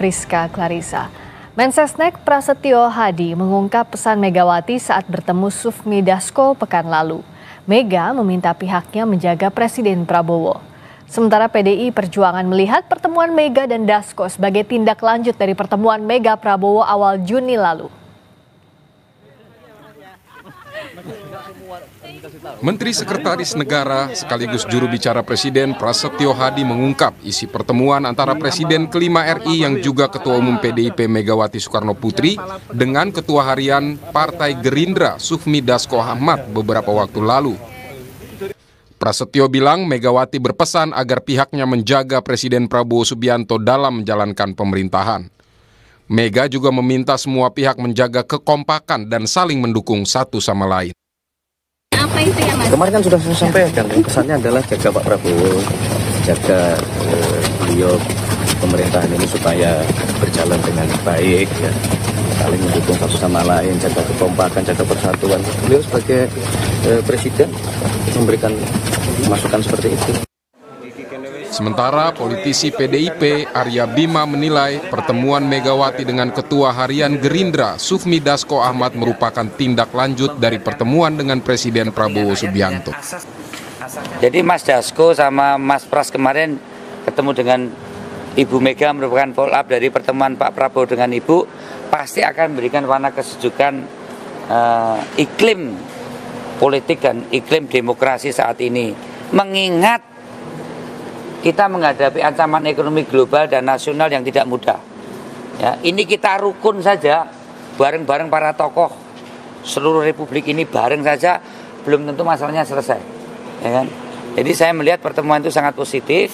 Friska Clarissa. Mensesnek Prasetyo Hadi mengungkap pesan Megawati saat bertemu Sufmi Dasko pekan lalu. Mega meminta pihaknya menjaga Presiden Prabowo. Sementara PDI Perjuangan melihat pertemuan Mega dan Dasko sebagai tindak lanjut dari pertemuan Mega Prabowo awal Juni lalu. Menteri Sekretaris Negara sekaligus juru bicara Presiden Prasetyo Hadi mengungkap isi pertemuan antara Presiden kelima RI yang juga Ketua Umum PDIP Megawati Soekarno Putri dengan Ketua Harian Partai Gerindra Sufmi Dasko Ahmad beberapa waktu lalu. Prasetyo bilang Megawati berpesan agar pihaknya menjaga Presiden Prabowo Subianto dalam menjalankan pemerintahan. Mega juga meminta semua pihak menjaga kekompakan dan saling mendukung satu sama lain. Apa itu ya, Mas? Kemarin kan sudah saya sampaikan, pesannya adalah jaga Pak Prabowo, jaga beliau pemerintahan ini supaya berjalan dengan baik, ya, saling mendukung satu sama lain, jaga kekompakan, jaga persatuan. Beliau sebagai presiden memberikan masukan seperti itu. Sementara politisi PDIP Arya Bima menilai pertemuan Megawati dengan Ketua Harian Gerindra Sufmi Dasko Ahmad merupakan tindak lanjut dari pertemuan dengan Presiden Prabowo Subianto. Jadi Mas Dasko sama Mas Pras kemarin ketemu dengan Ibu Mega merupakan follow up dari pertemuan Pak Prabowo dengan Ibu, pasti akan memberikan warna kesejukan iklim politik dan iklim demokrasi saat ini. Mengingat kita menghadapi ancaman ekonomi global dan nasional yang tidak mudah. Ya, ini kita rukun saja, bareng-bareng para tokoh seluruh republik ini bareng saja, belum tentu masalahnya selesai. Ya kan? Jadi saya melihat pertemuan itu sangat positif,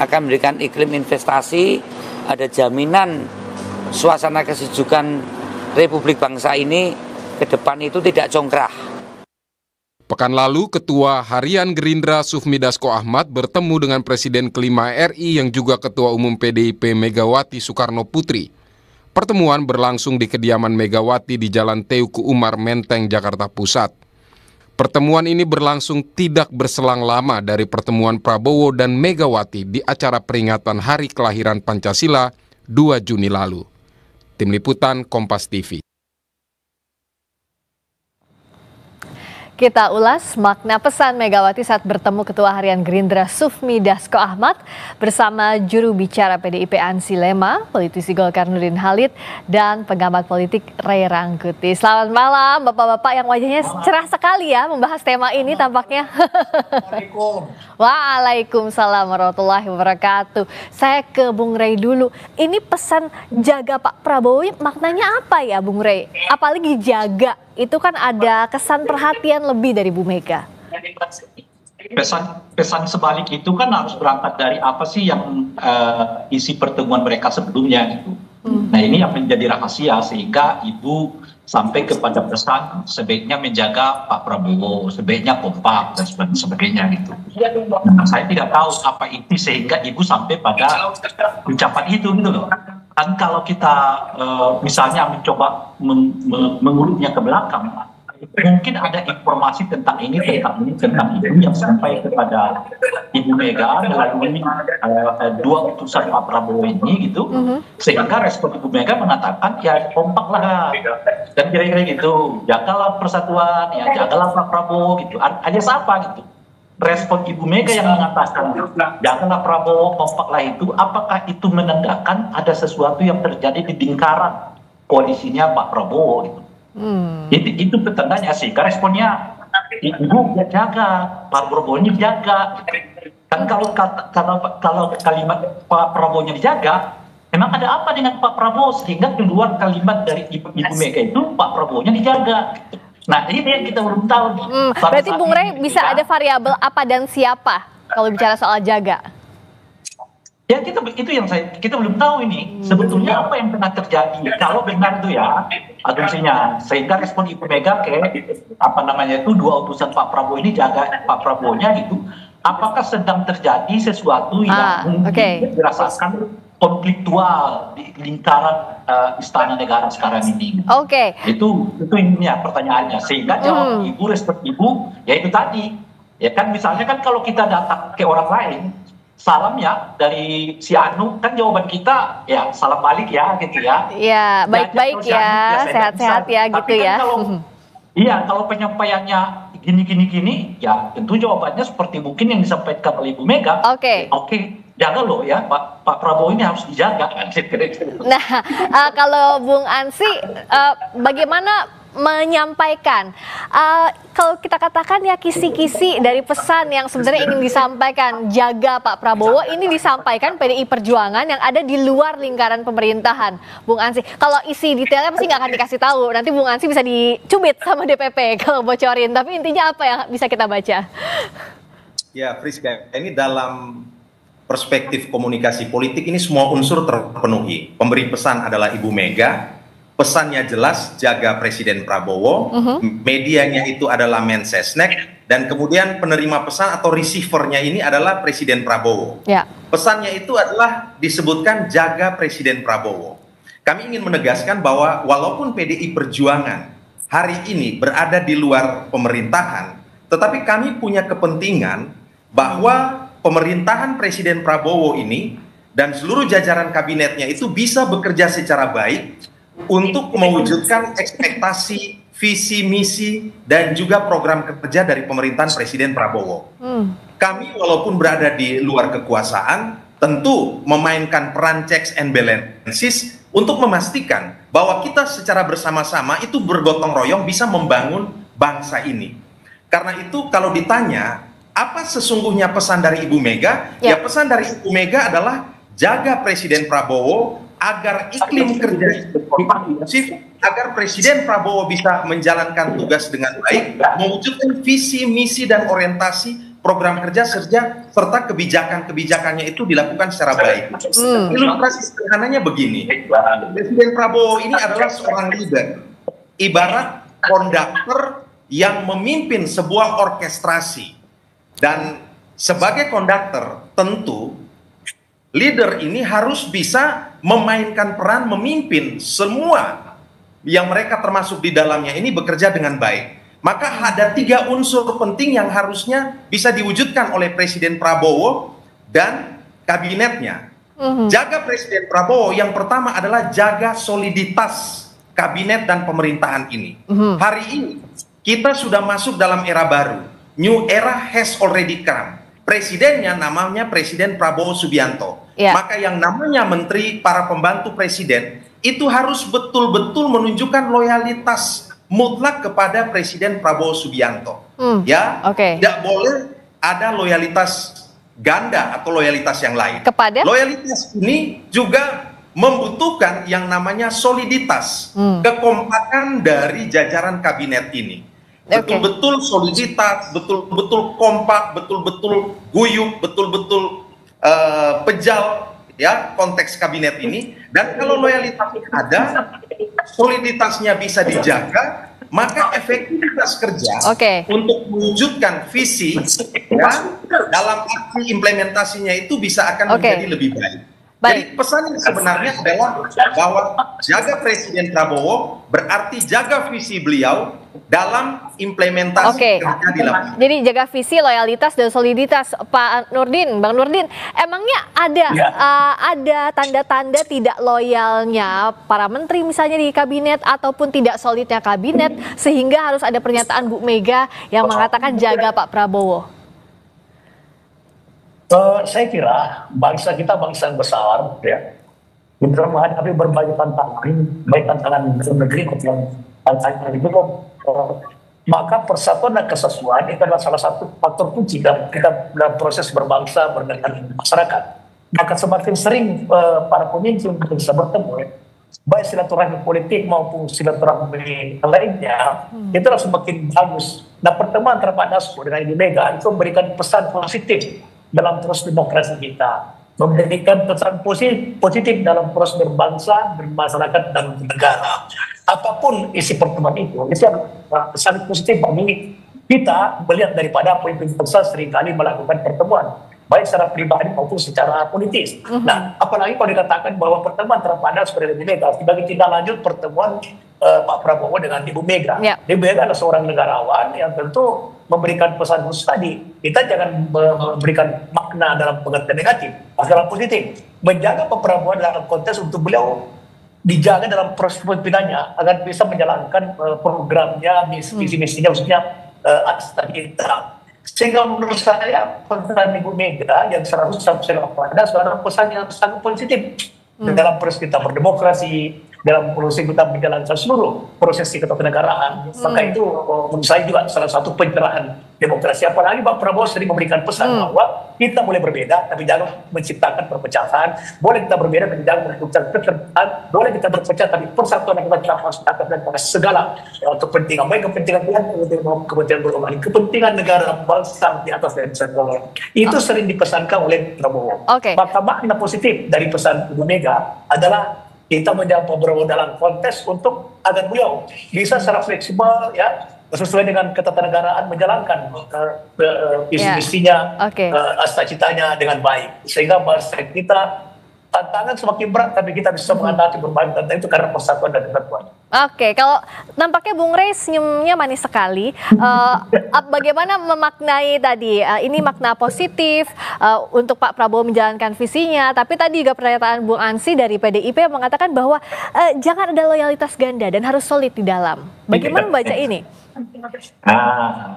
akan memberikan iklim investasi, ada jaminan suasana kesejukan republik bangsa ini ke depan itu tidak congkrah. Pekan lalu, Ketua Harian Gerindra Sufmi Dasko Ahmad bertemu dengan Presiden kelima RI yang juga Ketua Umum PDIP Megawati Soekarno Putri. Pertemuan berlangsung di kediaman Megawati di Jalan Teuku Umar, Menteng, Jakarta Pusat. Pertemuan ini berlangsung tidak berselang lama dari pertemuan Prabowo dan Megawati di acara peringatan Hari Kelahiran Pancasila 2 Juni lalu. Tim Liputan Kompas TV. Kita ulas makna pesan Megawati saat bertemu Ketua Harian Gerindra Sufmi Dasko Ahmad bersama juru bicara PDIP Ansi Lema, politisi Golkar Nurdin Halid, dan pengamat politik Ray Rangkuti. Selamat malam Bapak-Bapak yang wajahnya cerah sekali ya membahas tema ini tampaknya. Waalaikumsalam warahmatullahi wabarakatuh. Saya ke Bung Ray dulu. Ini pesan jaga Pak Prabowo maknanya apa ya Bung Ray? Apalagi jaga. Itu kan ada kesan perhatian lebih dari Bu Mega. Pesan sebalik itu kan harus berangkat dari apa sih yang isi pertemuan mereka sebelumnya gitu. Nah ini yang menjadi rahasia sehingga Ibu sampai kepada pesan sebaiknya menjaga Pak Prabowo, sebaiknya kompak dan sebagainya gitu. Nah, saya tidak tahu apa itu sehingga Ibu sampai pada ucapan itu gitu loh. Kan kalau kita misalnya mencoba mengurutnya ke belakang, mungkin ada informasi tentang ini, tentang itu yang sampai kepada Ibu Mega melalui dua utusan Pak Prabowo ini gitu, sehingga respon Ibu Mega mengatakan ya kompaklah dan kira-kira gitu, jagalah persatuan, ya jagalah Pak Prabowo gitu, hanya siapa gitu. Respon Ibu Mega yang mengatakan janganlah Prabowo kompaklah itu, apakah itu menandakan ada sesuatu yang terjadi di lingkaran koalisinya Pak Prabowo gitu. Itu petandanya sehingga responnya Ibu jaga, Pak Prabowo-nya dijaga. Dan kalau kalimat Pak Prabowo-nya dijaga, memang ada apa dengan Pak Prabowo sehingga keluar kalimat dari Ibu Mega itu Pak Prabowo-nya dijaga. Nah ini yang kita belum tahu. Berarti Bung Ray bisa ada variabel apa dan siapa kalau bicara soal jaga? Ya itu yang kita belum tahu ini sebetulnya apa yang pernah terjadi kalau benar itu ya asumsinya sehingga respon Ibu Mega ke itu dua utusan Pak Prabowo ini jaga Pak Prabowo-nya gitu. Apakah sedang terjadi sesuatu yang mungkin dirasakan konfliktual di lingkaran istana negara sekarang ini. Itu ini ya pertanyaannya. Sehingga jawab respon Ibu, ya itu tadi. Ya kan misalnya kan kalau kita datang ke orang lain, salam ya dari si Anu, kan jawaban kita ya salam balik ya gitu ya. Iya, baik-baik ya, sehat-sehat ya Tapi gitu kan ya. kalau penyampaiannya gini, ya tentu jawabannya seperti mungkin yang disampaikan oleh Ibu Mega. Oke. Jaga loh ya, Pak Prabowo ini harus dijaga kan. Nah, kalau Bung Ansi, bagaimana menyampaikan? Kalau kita katakan ya kisi-kisi dari pesan yang sebenarnya ingin disampaikan jaga Pak Prabowo ini disampaikan PDI Perjuangan yang ada di luar lingkaran pemerintahan, Bung Ansi. Kalau isi detailnya pasti nggak akan dikasih tahu. Nanti Bung Ansi bisa dicubit sama DPP kalau bocorin. Tapi intinya apa yang bisa kita baca? Ya, Friska, ini dalam perspektif komunikasi politik ini semua unsur terpenuhi. Pemberi pesan adalah Ibu Mega. Pesannya jelas, jaga Presiden Prabowo, medianya itu adalah Mensesnek, dan kemudian penerima pesan atau receivernya ini adalah Presiden Prabowo. Ya. Pesannya itu adalah disebutkan jaga Presiden Prabowo. Kami ingin menegaskan bahwa walaupun PDI Perjuangan hari ini berada di luar pemerintahan, tetapi kami punya kepentingan bahwa pemerintahan Presiden Prabowo ini dan seluruh jajaran kabinetnya itu bisa bekerja secara baik untuk mewujudkan ekspektasi, visi, misi, dan juga program kerja dari pemerintahan Presiden Prabowo. Kami walaupun berada di luar kekuasaan, tentu memainkan peran checks and balances untuk memastikan bahwa kita secara bersama-sama itu bergotong royong bisa membangun bangsa ini. Karena itu kalau ditanya, apa sesungguhnya pesan dari Ibu Mega? Ya pesan dari Ibu Mega adalah jaga Presiden Prabowo, agar iklim kerja kondusif, agar Presiden Prabowo bisa menjalankan tugas dengan baik, mewujudkan visi, misi, dan orientasi program kerja serta kebijakan-kebijakannya itu dilakukan secara baik. Ilustrasi sederhananya begini, Presiden Prabowo ini adalah seorang leader, ibarat konduktor yang memimpin sebuah orkestrasi, dan sebagai konduktor tentu leader ini harus bisa memainkan peran memimpin semua yang mereka termasuk di dalamnya ini bekerja dengan baik. Maka ada 3 unsur penting yang harusnya bisa diwujudkan oleh Presiden Prabowo dan kabinetnya. Jaga Presiden Prabowo, yang pertama adalah jaga soliditas kabinet dan pemerintahan ini. Hari ini kita sudah masuk dalam era baru. New era has already come. Presidennya namanya Presiden Prabowo Subianto. Maka yang namanya menteri, para pembantu presiden itu harus betul-betul menunjukkan loyalitas mutlak kepada Presiden Prabowo Subianto. Tidak boleh ada loyalitas ganda atau loyalitas yang lain. Loyalitas ini juga membutuhkan yang namanya soliditas, kekompakan dari jajaran kabinet ini. Betul-betul soliditas, betul-betul kompak, betul-betul guyup, betul-betul pejal ya konteks kabinet ini. Dan kalau loyalitasnya ada, soliditasnya bisa dijaga, maka efektivitas kerja untuk mewujudkan visi ya, dalam aksi implementasinya itu bisa akan menjadi lebih baik. Jadi pesan yang sebenarnya adalah bahwa jaga Presiden Prabowo berarti jaga visi beliau dalam implementasi kerja di lapangan. Jadi jaga visi, loyalitas, dan soliditas. Pak Nurdin, Bang Nurdin, emangnya ada tanda-tanda tidak loyalnya para menteri misalnya di kabinet ataupun tidak solidnya kabinet sehingga harus ada pernyataan Bu Mega yang mengatakan jaga Pak Prabowo? Saya kira bangsa kita bangsa yang besar, ya, kita menghadapi berbagai tantangan, baik tantangan dalam negeri maupun tantangan itu, maka persatuan dan kesesuaian itu adalah salah satu faktor kunci dalam proses berbangsa, bernegara, masyarakat. Maka semakin sering para pemimpin bisa bertemu, baik silaturahmi politik maupun silaturahmi lainnya, itu harus semakin bagus. Nah, pertemuan antara Pak Dasko dengan Ibu Mega itu memberikan pesan positif dalam proses demokrasi kita, memberikan pesan positif dalam proses berbangsa, bermasyarakat, dan bernegara. Apapun isi pertemuan itu pesan positif bagi kita melihat daripada pemimpin bangsa seringkali melakukan pertemuan baik secara pribadi maupun secara politis. Nah, apalagi kalau dikatakan bahwa pertemuan antara Pak Das dan Ibu Mega sebagai tindak lanjut pertemuan Pak Prabowo dengan Ibu Mega. Ibu Mega adalah seorang negarawan yang tentu memberikan pesan khusus tadi. Kita jangan memberikan makna dalam pengertian negatif, dalam positif. Menjaga Pak Prabowo dalam konteks untuk beliau dijaga dalam proses kepemimpinannya agar bisa menjalankan programnya, misi-misinya, khususnya kita. Sehingga menurut saya pesan Ibu Mega yang seharusnya saya pada adalah pesan yang sangat positif dalam proses kita berdemokrasi, dalam proses kita menjalankan seluruh proses ketatanegaraan. Maka itu menurut saya juga salah satu pencerahan demokrasi. Apalagi Pak Prabowo sering memberikan pesan bahwa kita boleh berbeda tapi jangan menciptakan perpecahan. Boleh kita berbeda tapi jangan menciptakan kekerabatan. Boleh kita berpecah tapi persatuan yang kita harus dan segala kepentingan, baik kepentingan Tuhan, kepentingan berumat, kepentingan negara bangsa di atas dan segala. Itu sering dipesankan oleh Prabowo. Maka makna positif dari pesan Ibu Mega adalah kita menjawab Pak Prabowo dalam konteks untuk agar beliau bisa secara fleksibel ya sesuai dengan ketatanegaraan menjalankan visi-misinya, cita-citanya dengan baik, sehingga bangsa kita tantangan semakin berat tapi kita bisa mengatasi berbagai tantangan itu karena persatuan dan kesatuan. Kalau nampaknya Bung Rey senyumnya manis sekali. Bagaimana memaknai tadi? Ini makna positif untuk Pak Prabowo menjalankan visinya. Tapi tadi juga pernyataan Bung Ansy dari PDIP yang mengatakan bahwa jangan ada loyalitas ganda dan harus solid di dalam. Bagaimana membaca ini?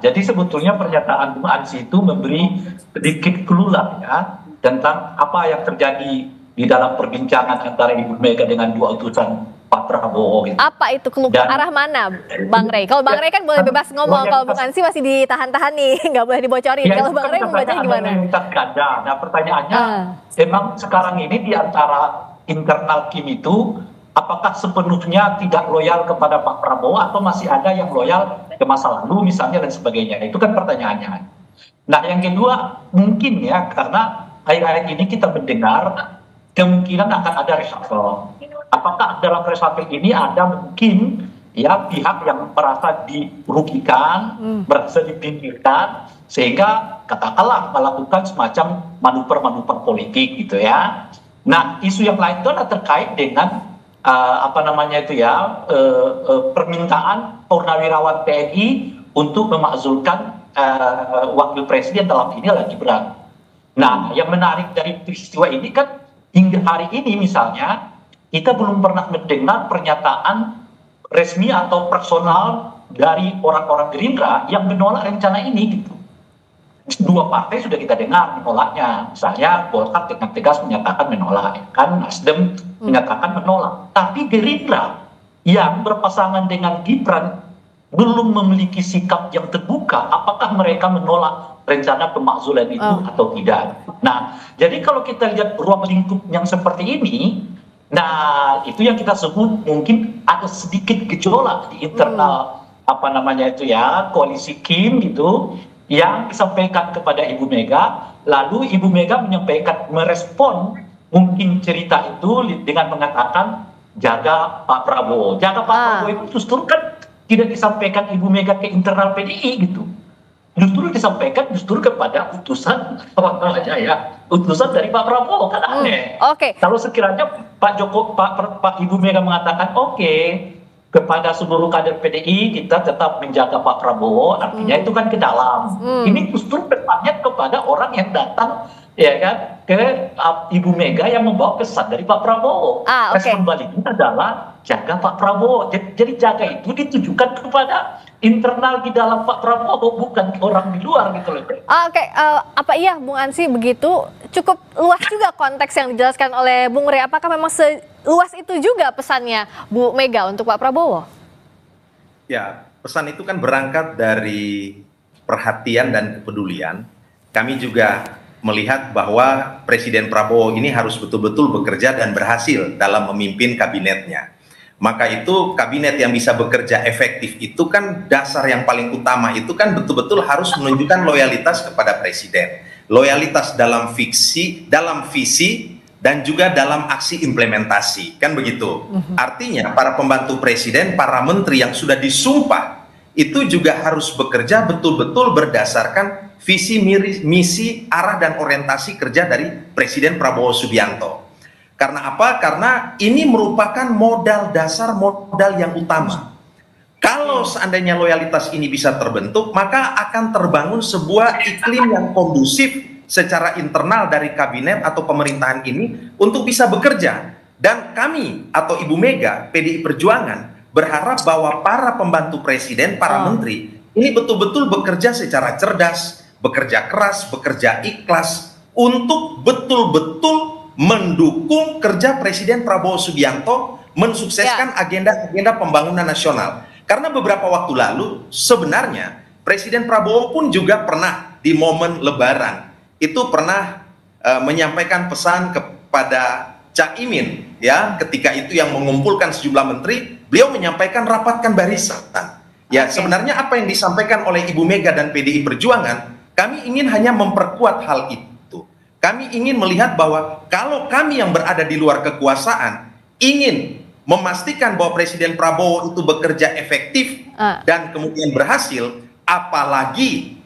Jadi sebetulnya pernyataan Bung Ansy itu memberi sedikit clue lah ya tentang apa yang terjadi di dalam perbincangan antara Ibu Mega dengan dua utusan Pak Prabowo. Gitu. Apa itu clue? Arah mana, Bang Rey? Kalau Bang Rey kan boleh bebas ngomong, kalau Bung Ansy masih ditahan-tahan nih, nggak boleh dibocorin. Kalau Bang Rey membacanya gimana? Nah pertanyaannya, emang sekarang ini di antara internal Kim itu, apakah sepenuhnya tidak loyal kepada Pak Prabowo atau masih ada yang loyal ke masa lalu misalnya dan sebagainya? Itu kan pertanyaannya. Nah yang kedua, mungkin ya, karena akhir-akhir ini kita mendengar kemungkinan akan ada reshuffle. Apakah dalam reshuffle ini ada mungkin ya pihak yang merasa dirugikan, merasa dipinggirkan, sehingga katakanlah melakukan semacam manuver-manuver politik gitu ya. Nah isu yang lain itu adalah terkait dengan permintaan purnawirawan TNI untuk memakzulkan wakil presiden dalam ini lagi berat. Nah yang menarik dari peristiwa ini kan hingga hari ini misalnya kita belum pernah mendengar pernyataan resmi atau personal dari orang-orang Gerindra yang menolak rencana ini gitu. Dua partai sudah kita dengar menolaknya, misalnya Golkar dengan tegas menyatakan menolak, kan Nasdem menyatakan menolak, tapi Gerindra yang berpasangan dengan Gibran belum memiliki sikap yang terbuka apakah mereka menolak rencana pemakzulan itu atau tidak. Nah, jadi kalau kita lihat ruang lingkup yang seperti ini, nah itu yang kita sebut mungkin ada sedikit gejolak di internal koalisi Kim gitu, yang disampaikan kepada Ibu Mega, lalu Ibu Mega merespon mungkin cerita itu dengan mengatakan jaga Pak Prabowo. Jaga Pak Prabowo itu justru kan tidak disampaikan Ibu Mega ke internal PDI gitu. Justru disampaikan kepada utusan utusan dari Pak Prabowo, kan aneh. Kalau sekiranya Pak Ibu Mega mengatakan kepada seluruh kader PDI kita tetap menjaga Pak Prabowo, artinya itu kan ke dalam. Ini justru pesannya kepada orang yang datang ya kan ke Ibu Mega yang membawa pesan dari Pak Prabowo. Respon baliknya adalah jaga Pak Prabowo. Jadi jaga itu ditujukan kepada internal di dalam Pak Prabowo, bukan orang di luar gitu loh. Apa iya Bung Ansy begitu? Cukup luas juga konteks yang dijelaskan oleh Bung Rey. Apakah memang seluas itu juga pesannya Bu Mega untuk Pak Prabowo? Ya, pesan itu kan berangkat dari perhatian dan kepedulian. Kami juga melihat bahwa Presiden Prabowo ini harus betul-betul bekerja dan berhasil dalam memimpin kabinetnya. Maka itu kabinet yang bisa bekerja efektif itu kan dasar yang paling utama itu kan betul-betul harus menunjukkan loyalitas kepada Presiden. Loyalitas dalam visi, dan juga dalam aksi implementasi, kan begitu. Artinya para pembantu Presiden, para menteri yang sudah disumpah itu juga harus bekerja betul-betul berdasarkan visi misi arah dan orientasi kerja dari Presiden Prabowo Subianto. Karena apa? Karena ini merupakan modal dasar, modal yang utama. Kalau seandainya loyalitas ini bisa terbentuk, maka akan terbangun sebuah iklim yang kondusif secara internal dari kabinet atau pemerintahan ini untuk bisa bekerja. Dan kami atau Ibu Mega, PDI Perjuangan, berharap bahwa para pembantu presiden, para menteri, ini betul-betul bekerja secara cerdas, bekerja keras, bekerja ikhlas, untuk betul-betul mendukung kerja Presiden Prabowo Subianto mensukseskan agenda-agenda pembangunan nasional. Karena beberapa waktu lalu sebenarnya Presiden Prabowo pun juga pernah di momen Lebaran itu pernah menyampaikan pesan kepada Cak Imin, ya, ketika itu yang mengumpulkan sejumlah menteri, beliau menyampaikan rapatkan barisan. Ya, sebenarnya apa yang disampaikan oleh Ibu Mega dan PDI Perjuangan, kami ingin hanya memperkuat hal itu. Kami ingin melihat bahwa kalau kami yang berada di luar kekuasaan ingin memastikan bahwa Presiden Prabowo itu bekerja efektif dan kemudian berhasil, apalagi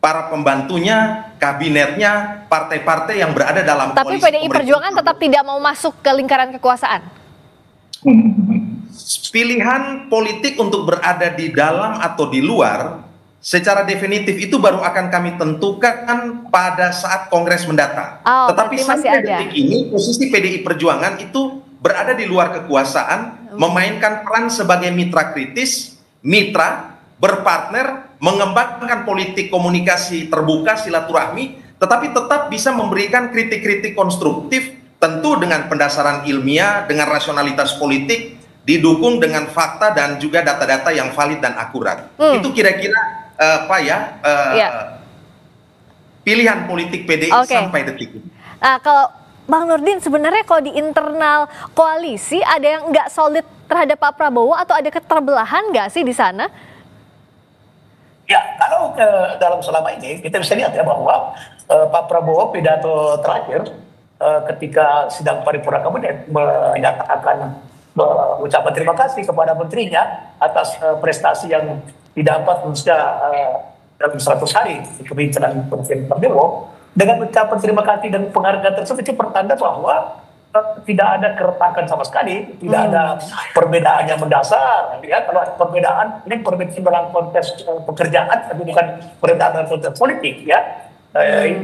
para pembantunya, kabinetnya, partai-partai yang berada dalam tapi koalisi PDI Perjuangan tetap tidak mau masuk ke lingkaran kekuasaan. Pilihan politik untuk berada di dalam atau di luar secara definitif itu baru akan kami tentukan pada saat Kongres mendatang. Tetapi sampai detik ini posisi PDI Perjuangan itu berada di luar kekuasaan, memainkan peran sebagai mitra kritis, mitra, berpartner, mengembangkan politik komunikasi terbuka, silaturahmi, tetapi tetap bisa memberikan kritik-kritik konstruktif, tentu dengan pendasaran ilmiah, dengan rasionalitas politik, didukung dengan fakta dan juga data-data yang valid dan akurat. Itu kira-kira pilihan politik PDI sampai detik ini. Nah, kalau Bang Nurdin, sebenarnya kalau di internal koalisi ada yang nggak solid terhadap Pak Prabowo atau ada keterbelahan nggak sih di sana? Ya, kalau dalam selama ini kita bisa lihat ya bahwa Pak Prabowo pidato terakhir ketika sidang paripurna kabinet menyatakan mengucapkan terima kasih kepada menterinya atas prestasi yang didapat dalam 100 hari di kepemimpinan Presiden Prabowo. Dengan ucapan terima kasih dan penghargaan tersebut itu pertanda bahwa tidak ada keretakan sama sekali, tidak ada perbedaan yang mendasar. Ya, kalau ada perbedaan, ini perbedaan dalam konteks pekerjaan, tapi bukan perbedaan dalam konteks politik. Ya.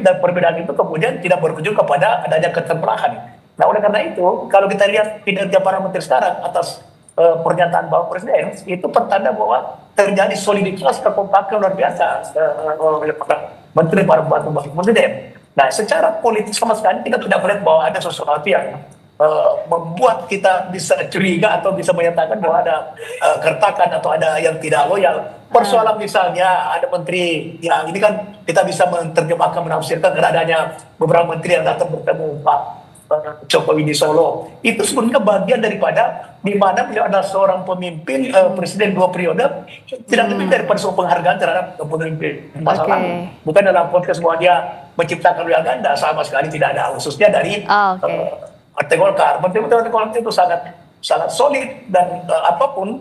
Dan perbedaan itu kemudian tidak berujung kepada adanya keterbelahan. Nah, oleh karena itu, kalau kita lihat kinerja para menteri sekarang atas pernyataan Bapak Presiden, itu pertanda bahwa terjadi soliditas kekompakan luar biasa oleh para menteri, para pembantu presiden. Nah, secara politik sama sekali kita tidak melihat bahwa ada sesuatu yang membuat kita bisa curiga atau bisa menyatakan bahwa ada keretakan atau ada yang tidak loyal. Persoalan misalnya ada menteri, ya ini kan kita bisa menerjemahkan, menafsirkan adanya beberapa menteri yang datang bertemu Pak Jokowi di Solo. Itu sebenarnya bagian daripada di mana beliau adalah seorang pemimpin presiden 2 periode, tidak lebih daripada sebuah penghargaan terhadap pemimpin masa lalu. Bukan dalam konteks bahwa dia menciptakan loyal ganda, sama sekali tidak ada, khususnya dari Partai Golkar. Menteri-menteri Golkar itu sangat solid dan apapun,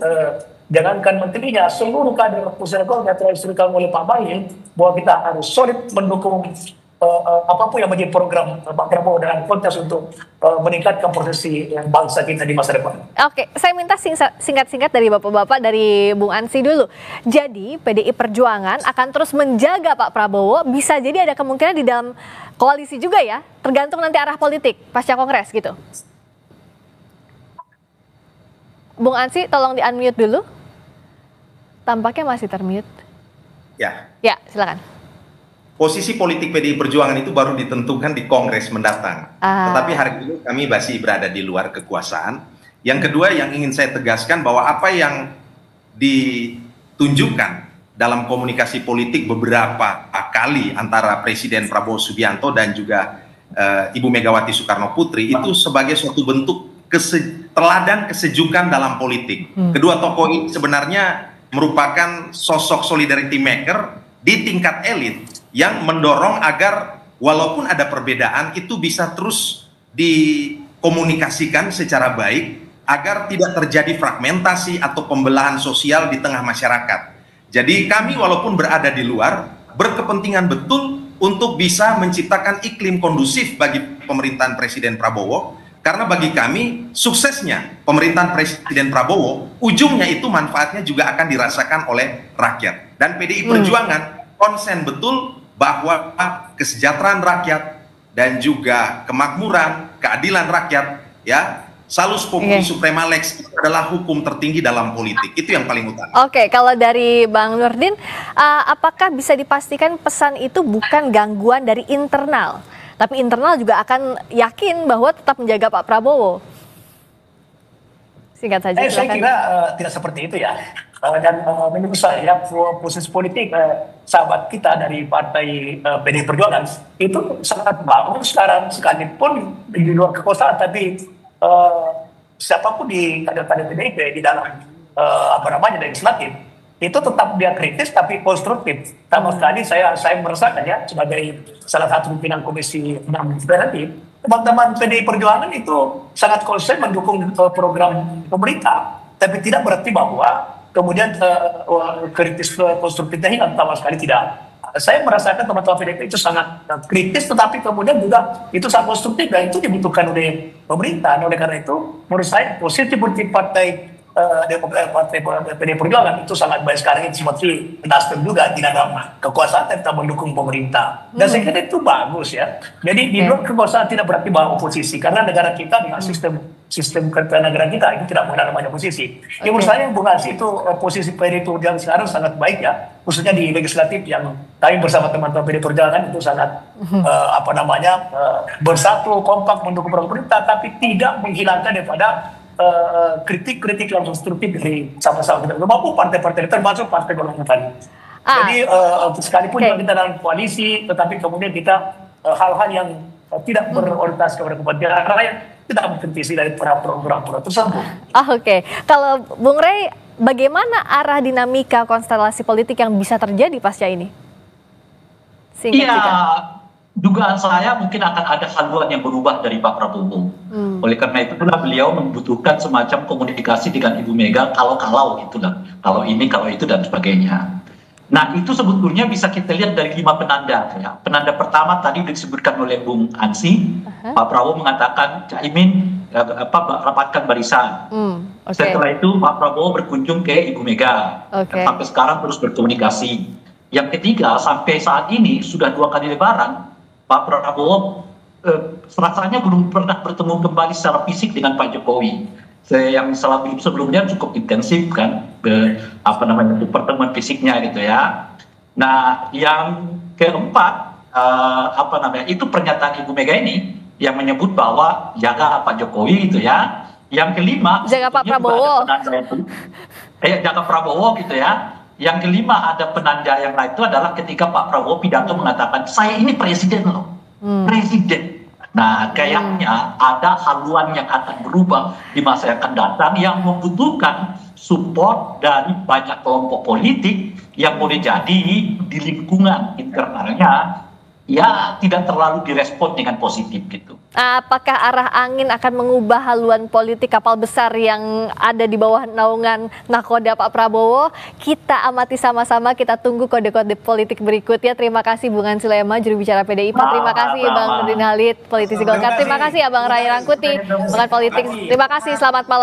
jangankan menterinya, seluruh kader pusat Golkar telah diserahkan oleh Pak Bahlil bahwa kita harus solid mendukung apapun yang menjadi program Pak Prabowo dalam konteks untuk meningkatkan posisi bangsa kita di masa depan. Oke, saya minta singkat-singkat dari Bapak-Bapak, dari Bung Ansi dulu. Jadi PDI Perjuangan akan terus menjaga Pak Prabowo, bisa jadi ada kemungkinan di dalam koalisi juga ya, tergantung nanti arah politik pasca Kongres gitu. Bung Ansi, tolong di-unmute dulu. Tampaknya masih termute. Ya, silakan. Posisi politik PDI Perjuangan itu baru ditentukan di Kongres mendatang. Tetapi hari ini kami masih berada di luar kekuasaan. Yang kedua yang ingin saya tegaskan bahwa apa yang ditunjukkan dalam komunikasi politik beberapa kali antara Presiden Prabowo Subianto dan juga Ibu Megawati Soekarno Putri itu sebagai suatu bentuk teladan kesejukan dalam politik. Kedua tokoh ini sebenarnya merupakan sosok solidarity maker di tingkat elit yang mendorong agar walaupun ada perbedaan itu bisa terus dikomunikasikan secara baik agar tidak terjadi fragmentasi atau pembelahan sosial di tengah masyarakat. Jadi kami walaupun berada di luar, berkepentingan betul untuk bisa menciptakan iklim kondusif bagi pemerintahan Presiden Prabowo. Karena bagi kami, suksesnya pemerintahan Presiden Prabowo, ujungnya itu manfaatnya juga akan dirasakan oleh rakyat. Dan PDI Perjuangan konsen betul bahwa kesejahteraan rakyat dan juga kemakmuran, keadilan rakyat, ya, salus populi suprema lex itu adalah hukum tertinggi dalam politik. Itu yang paling utama. Oke, kalau dari Bang Nurdin, apakah bisa dipastikan pesan itu bukan gangguan dari internal? Tapi internal juga akan yakin bahwa tetap menjaga Pak Prabowo. Singkat saja. Saya kira tidak seperti itu ya. Dan menurut saya posisi politik sahabat kita dari partai PDI Perjuangan itu sangat bagus sekarang, sekalipun di luar kekuasaan. Tapi siapapun di kader-kader PDIP di dalam legislatif itu tetap dia kritis tapi konstruktif. Sama sekali saya merasakan ya sebagai salah satu pimpinan Komisi 6 nanti, teman-teman PDI Perjuangan itu sangat konsen mendukung program pemerintah, tapi tidak berarti bahwa kemudian kritis konstruktifnya hilang, sama sekali tidak. Saya merasakan teman-teman PDIP itu sangat kritis, tetapi kemudian juga itu sangat konstruktif dan itu dibutuhkan oleh pemerintah. Oleh karena itu, menurut saya posisi politik partai PDI Perjuangan itu sangat baik sekarang ini, seperti Nasdem juga tidak ada kekuasaan tetap mendukung pemerintah. Dan saya kira itu bagus ya. Jadi di luar kekuasaan tidak berarti bahwa oposisi, karena negara kita dengan sistem negara kita itu tidak mengenal namanya oposisi. Menurut saya Bung Ansi itu posisi PDI Perjuangan sekarang sangat baik ya, khususnya di legislatif yang kami bersama teman-teman PDI Perjuangan itu sangat bersatu kompak mendukung pemerintah, tapi tidak menghilangkan daripada kritik-kritik yang konstruktif dari sama-sama kita maupun partai-partai termasuk partai golongan tadi. Jadi sekalipun kita dalam koalisi, tetapi kemudian kita hal-hal yang tidak berorientasi kepada kepentingan rakyat tidak mengkritisi dari program-program tersebut. Oke. Kalau Bung Rey, bagaimana arah dinamika konstelasi politik yang bisa terjadi pasca ini? Dugaan saya mungkin akan ada haluan yang berubah dari Pak Prabowo. Oleh karena itu beliau membutuhkan semacam komunikasi dengan Ibu Mega kalau itulah, kalau ini, kalau itu dan sebagainya. Nah itu sebetulnya bisa kita lihat dari 5 penanda. Ya. Penanda pertama tadi disebutkan oleh Bung Ansi, Pak Prabowo mengatakan Caimin rapatkan barisan. Setelah itu Pak Prabowo berkunjung ke Ibu Mega. Sampai sekarang terus berkomunikasi. Yang ketiga, sampai saat ini sudah 2 kali lebaran, Pak Prabowo rasanya belum pernah bertemu kembali secara fisik dengan Pak Jokowi. Yang sebelumnya cukup intensif kan, pertemuan fisiknya gitu ya. Nah, yang keempat, itu pernyataan Ibu Mega ini yang menyebut bahwa jaga Pak Jokowi gitu ya. Yang kelima, jaga Pak Prabowo. Jaga Prabowo gitu ya. Yang kelima ada penanda yang lain itu adalah ketika Pak Prabowo pidato mengatakan saya ini presiden loh, presiden. Nah kayaknya ada haluan yang akan berubah di masa yang akan datang yang membutuhkan support dari banyak kelompok politik yang boleh jadi di lingkungan internalnya ya tidak terlalu direspon dengan positif gitu. Apakah arah angin akan mengubah haluan politik kapal besar yang ada di bawah naungan nakoda Pak Prabowo? Kita amati sama-sama, kita tunggu kode-kode politik berikutnya. Terima kasih Bung Ansi Lema, juru bicara PDIP. Terima kasih Bang Nurdin Halid, politisi Golkar. Terima kasih Abang Ray Rangkuti, pengamat politik. Terima kasih, selamat malam.